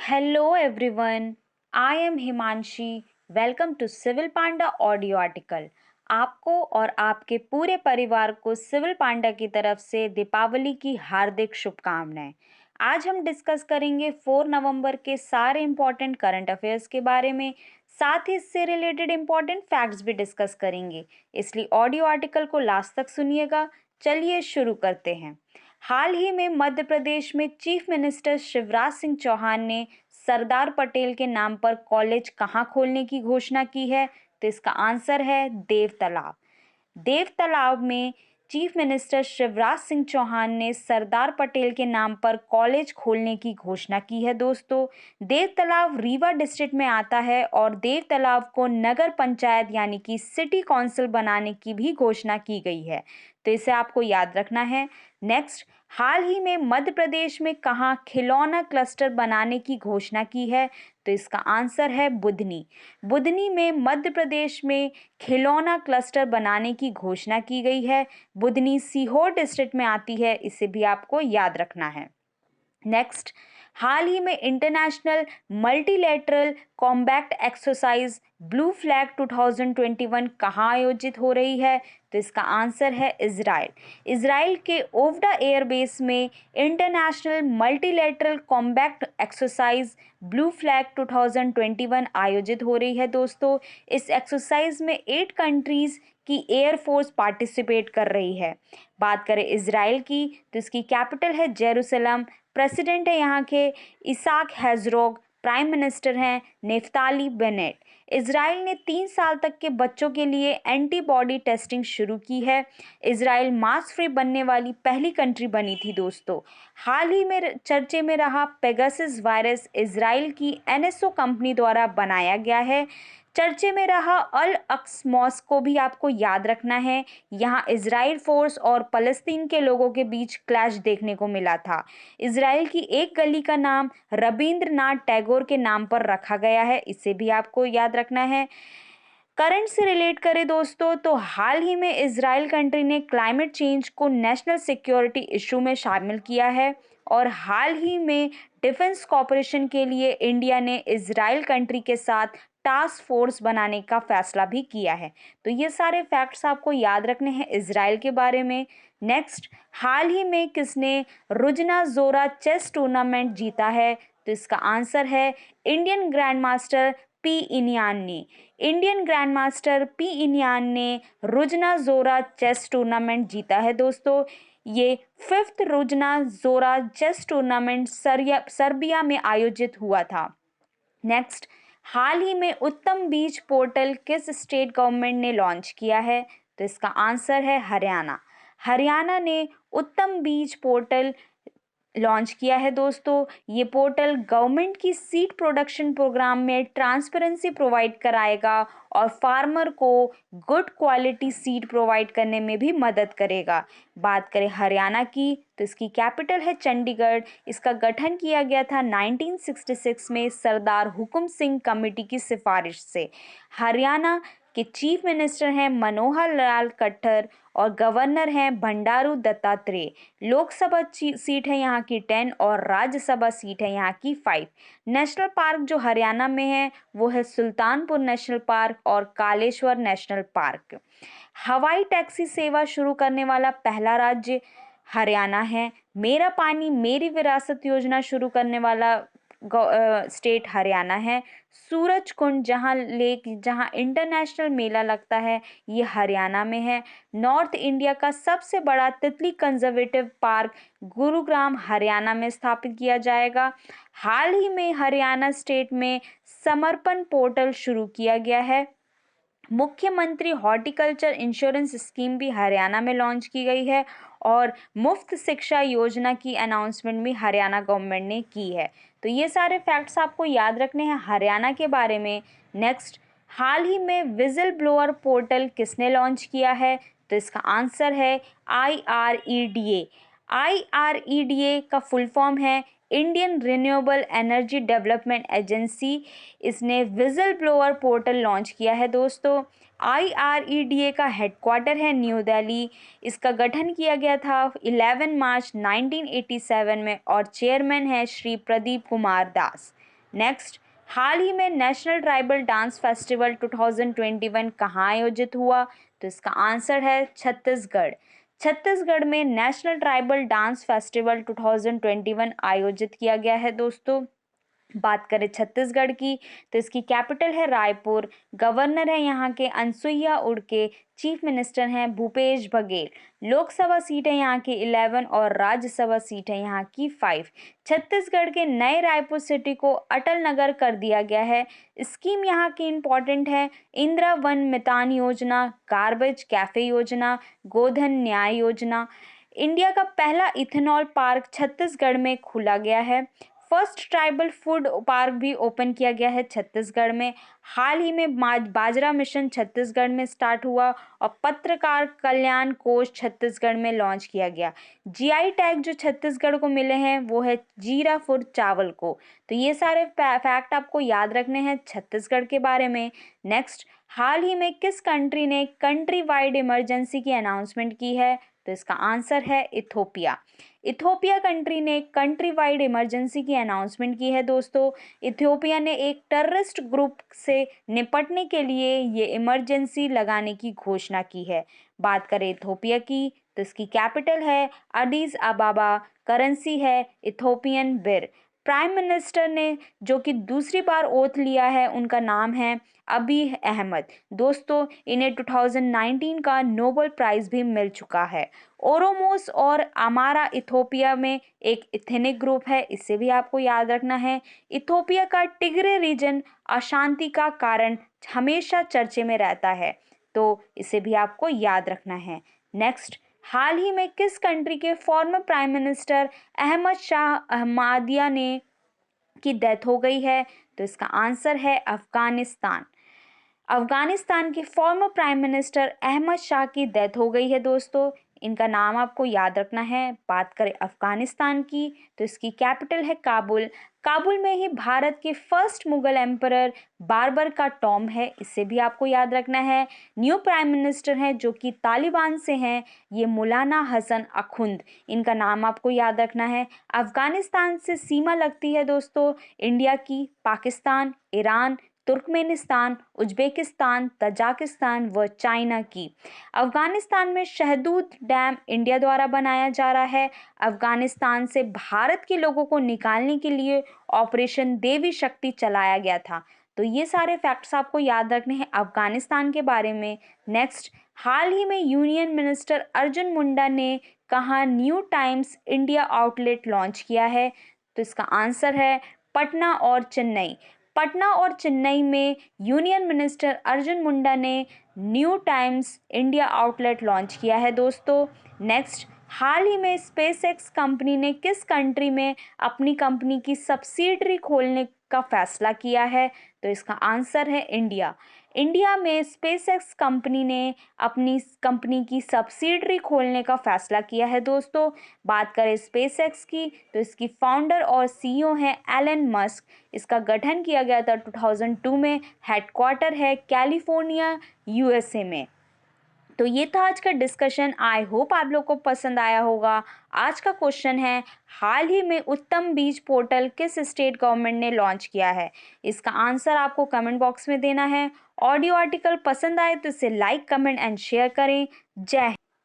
Hello everyone, I am Himanshi. Welcome to civil panda audio article. आपको और आपके पूरे परिवार को सिविल पांडा की तरफ से दीपावली की हार्दिक शुभकामनाएं। आज हम डिस्कस करेंगे 4 नवंबर के सारे इंपॉर्टेंट करंट अफेयर्स के बारे में, साथ ही इससे रिलेटेड इंपॉर्टेंट फैक्ट्स भी डिस्कस करेंगे, इसलिए ऑडियो आर्टिकल को लास्ट तक सुनिएगा। चलिए शुरू करते हैं। हाल ही में मध्य प्रदेश में चीफ मिनिस्टर शिवराज सिंह चौहान ने सरदार पटेल के नाम पर कॉलेज कहाँ खोलने की घोषणा की है? तो इसका आंसर है देव तालाब। देव तालाब में चीफ मिनिस्टर शिवराज सिंह चौहान ने सरदार पटेल के नाम पर कॉलेज खोलने की घोषणा की है दोस्तों। देव तालाब रीवा डिस्ट्रिक्ट में आता है और देव तालाब को नगर पंचायत यानी कि सिटी काउंसिल बनाने की भी घोषणा की गई है, तो इसे आपको याद रखना है। नेक्स्ट, हाल ही में मध्य प्रदेश में कहाँ खिलौना क्लस्टर बनाने की घोषणा की है? तो इसका आंसर है बुधनी। बुधनी में मध्य प्रदेश में खिलौना क्लस्टर बनाने की घोषणा की गई है। बुधनी सीहोर डिस्ट्रिक्ट में आती है, इसे भी आपको याद रखना है। नेक्स्ट, हाल ही में international multilateral combat exercise blue flag 2021 कहाँ आयोजित हो रही है? तो इसका आंसर है इजराइल। इजराइल के ओवडा एयरबेस में international multilateral combat exercise blue flag 2021 आयोजित हो रही है दोस्तों। इस एक्सरसाइज में 8 कंट्रीज की एयरफोर्स पार्टिसिपेट कर रही है। बात करें इजराइल की, तो इसकी कैपिटल है जेरूसलम। प्रेसिडेंट है यहाँ के इसाक हेजरोग। प्राइम मिनिस्टर हैं नेफ्ताली बेनेट। इजराइल ने 3 साल तक के बच्चों के लिए एंटीबॉडी टेस्टिंग शुरू की है। इजराइल मास्क फ्री बनने वाली पहली कंट्री बनी थी दोस्तों। हाल ही में चर्चे में रहा पेगासस वायरस इजराइल की एनएसओ कंपनी द्वारा बनाया गया है। चर्चे में रहा अल अक्स मॉस्क को भी आपको याद रखना है। यहाँ इजराइल फोर्स और फलस्तीन के लोगों के बीच क्लैश देखने को मिला था। इजराइल की एक गली का नाम रविंद्रनाथ टैगोर के नाम पर रखा गया है, इसे भी आपको याद रखना है। करंट से रिलेट करें दोस्तों, तो हाल ही में इजराइल कंट्री ने क्लाइमेट चेंज को नेशनल सिक्योरिटी इशू में शामिल किया है और हाल ही में डिफेंस कॉपरेशन के लिए इंडिया ने इजराइल कंट्री के साथ टास्क फोर्स बनाने का फैसला भी किया है। तो ये सारे फैक्ट्स आपको याद रखने हैं इजराइल के बारे में। नेक्स्ट, हाल ही में किसने रुजना जोरा चेस टूर्नामेंट जीता है? तो इसका आंसर है इंडियन ग्रैंड मास्टर पी इनियान ने। इंडियन ग्रैंड मास्टर पी इनियान ने रुजना जोरा चेस टूर्नामेंट जीता है दोस्तों। ये 5th रुजना जोरा चेस टूर्नामेंट सर्बिया में आयोजित हुआ था। नेक्स्ट, हाल ही में उत्तम बीज पोर्टल किस स्टेट गवर्नमेंट ने लॉन्च किया है? तो इसका आंसर है हरियाणा। हरियाणा ने उत्तम बीज पोर्टल लॉन्च किया है दोस्तों। ये पोर्टल गवर्नमेंट की सीड प्रोडक्शन प्रोग्राम में ट्रांसपेरेंसी प्रोवाइड कराएगा और फार्मर को गुड क्वालिटी सीड प्रोवाइड करने में भी मदद करेगा। बात करें हरियाणा की, तो इसकी कैपिटल है चंडीगढ़। इसका गठन किया गया था 1966 में सरदार हुकुम सिंह कमेटी की सिफारिश से। हरियाणा के चीफ मिनिस्टर हैं मनोहर लाल खट्टर और गवर्नर हैं बंडारू दत्तात्रेय। लोकसभा सीट है यहाँ की 10 और राज्यसभा सीट है यहाँ की 5। नेशनल पार्क जो हरियाणा में है वो है सुल्तानपुर नेशनल पार्क और कालेश्वर नेशनल पार्क। हवाई टैक्सी सेवा शुरू करने वाला पहला राज्य हरियाणा है। मेरा पानी मेरी विरासत योजना शुरू करने वाला स्टेट हरियाणा है। सूरज कुंड जहाँ इंटरनेशनल मेला लगता है, ये हरियाणा में है। नॉर्थ इंडिया का सबसे बड़ा तितली कंजर्वेटिव पार्क गुरुग्राम हरियाणा में स्थापित किया जाएगा। हाल ही में हरियाणा स्टेट में समर्पण पोर्टल शुरू किया गया है। मुख्यमंत्री हॉर्टिकल्चर इंश्योरेंस स्कीम भी हरियाणा में लॉन्च की गई है और मुफ्त शिक्षा योजना की अनाउंसमेंट भी हरियाणा गवर्नमेंट ने की है। तो ये सारे फैक्ट्स आपको याद रखने हैं हरियाणा के बारे में। नेक्स्ट, हाल ही में विजिल ब्लोअर पोर्टल किसने लॉन्च किया है? तो इसका आंसर है IREDA। IREDA का फुल फॉर्म है Indian renewable energy development agency. इसने विजिल ब्लोअर पोर्टल लॉन्च किया है दोस्तों। IREDA का हेडक्वार्टर है न्यू दिल्ली। इसका गठन किया गया था 11 मार्च 1987 में और चेयरमैन है श्री प्रदीप कुमार दास। नेक्स्ट, हाल ही में नेशनल ट्राइबल डांस फेस्टिवल 2021 कहाँ आयोजित हुआ? तो इसका आंसर है छत्तीसगढ़। छत्तीसगढ़ में नेशनल ट्राइबल डांस फेस्टिवल 2021 आयोजित किया गया है दोस्तों। बात करें छत्तीसगढ़ की, तो इसकी कैपिटल है रायपुर। गवर्नर है यहाँ के अनसुईया उड़के। चीफ मिनिस्टर हैं भूपेश बघेल। लोकसभा सीट है यहाँ की 11 और राज्यसभा सीट है यहाँ की 5। छत्तीसगढ़ के नए रायपुर सिटी को अटल नगर कर दिया गया है। स्कीम यहाँ की इम्पॉर्टेंट है: इंदिरा वन मितान योजना, गार्बेज कैफे योजना, गोधन न्याय योजना। इंडिया का पहला इथेनॉल पार्क छत्तीसगढ़ में खुला गया है। फर्स्ट ट्राइबल फूड पार्क भी ओपन किया गया है छत्तीसगढ़ में। हाल ही में बाजरा मिशन छत्तीसगढ़ में स्टार्ट हुआ और पत्रकार कल्याण कोष छत्तीसगढ़ में लॉन्च किया गया। जीआई टैग जो छत्तीसगढ़ को मिले हैं वो है जीराफुर चावल को। तो ये सारे फैक्ट आपको याद रखने हैं छत्तीसगढ़ के बारे में। नेक्स्ट, हाल ही में किस कंट्री ने कंट्री वाइड इमरजेंसी की अनाउंसमेंट की है? तो इसका आंसर है इथोपिया। इथोपिया कंट्री ने कंट्री वाइड इमरजेंसी की अनाउंसमेंट की है दोस्तों। इथियोपिया ने एक टेररिस्ट ग्रुप से निपटने के लिए ये इमरजेंसी लगाने की घोषणा की है। बात करें इथोपिया की, तो इसकी कैपिटल है अडीस अबाबा। करेंसी है इथोपियन बिर। प्राइम मिनिस्टर ने जो कि दूसरी बार ओथ लिया है उनका नाम है अबी अहमद। दोस्तों, इन्हें 2019 का नोबेल प्राइज भी मिल चुका है। ओरोमोस और अमारा इथोपिया में एक इथेनिक ग्रुप है, इसे भी आपको याद रखना है। इथोपिया का टिग्रे रीजन अशांति का कारण हमेशा चर्चे में रहता है, तो इसे भी आपको याद रखना है। नेक्स्ट, हाल ही में किस कंट्री के former prime minister Ahmad Shah Ahmadiya ने की डेथ हो गई है? तो इसका आंसर है अफगानिस्तान। अफगानिस्तान के former prime minister Ahmad Shah की डेथ हो गई है दोस्तों। इनका नाम आपको याद रखना है। बात करें अफगानिस्तान की, तो इसकी कैपिटल है काबुल। काबुल में ही भारत के फर्स्ट मुगल एम्परर बाबर का टॉम है, इसे भी आपको याद रखना है। न्यू प्राइम मिनिस्टर हैं जो कि तालिबान से हैं, ये मौलाना हसन अखुंद। इनका नाम आपको याद रखना है। अफगानिस्तान से सीमा लगती है दोस्तों इंडिया की Pakistan, Iran, Turkmenistan, Uzbekistan, Tajikistan व चाइना की। अफगानिस्तान में शहदूद डैम इंडिया द्वारा बनाया जा रहा है। अफगानिस्तान से भारत के लोगों को निकालने के लिए ऑपरेशन देवी शक्ति चलाया गया था। तो ये सारे फैक्ट्स आपको याद रखने हैं अफगानिस्तान के बारे में। नेक्स्ट, हाल ही में यूनियन मिनिस्टर अर्जुन मुंडा ने कहा new times India outlet launch किया है? तो इसका आंसर है पटना और चेन्नई। पटना और चेन्नई में यूनियन मिनिस्टर अर्जुन मुंडा ने new times India outlet launch किया है दोस्तों। नेक्स्ट, हाल ही में स्पेसएक्स कंपनी ने किस कंट्री में अपनी कंपनी की सब्सिडरी खोलने का फैसला किया है? तो इसका आंसर है इंडिया। इंडिया में स्पेसएक्स कंपनी ने अपनी कंपनी की सब्सिडरी खोलने का फैसला किया है दोस्तों। बात करें स्पेसएक्स की, तो इसकी फाउंडर और सीईओ हैं एलन मस्क। इसका गठन किया गया था 2002 में। हेडक्वार्टर है कैलिफोर्निया, यूएसए में। तो ये था आज का डिस्कशन। आई होप आप लोग को पसंद आया होगा। आज का क्वेश्चन है, हाल ही में उत्तम बीज पोर्टल किस स्टेट गवर्नमेंट ने लॉन्च किया है? इसका आंसर आपको कमेंट बॉक्स में देना है। ऑडियो आर्टिकल पसंद आए तो इसे लाइक, कमेंट एंड शेयर करें। जय हिंद।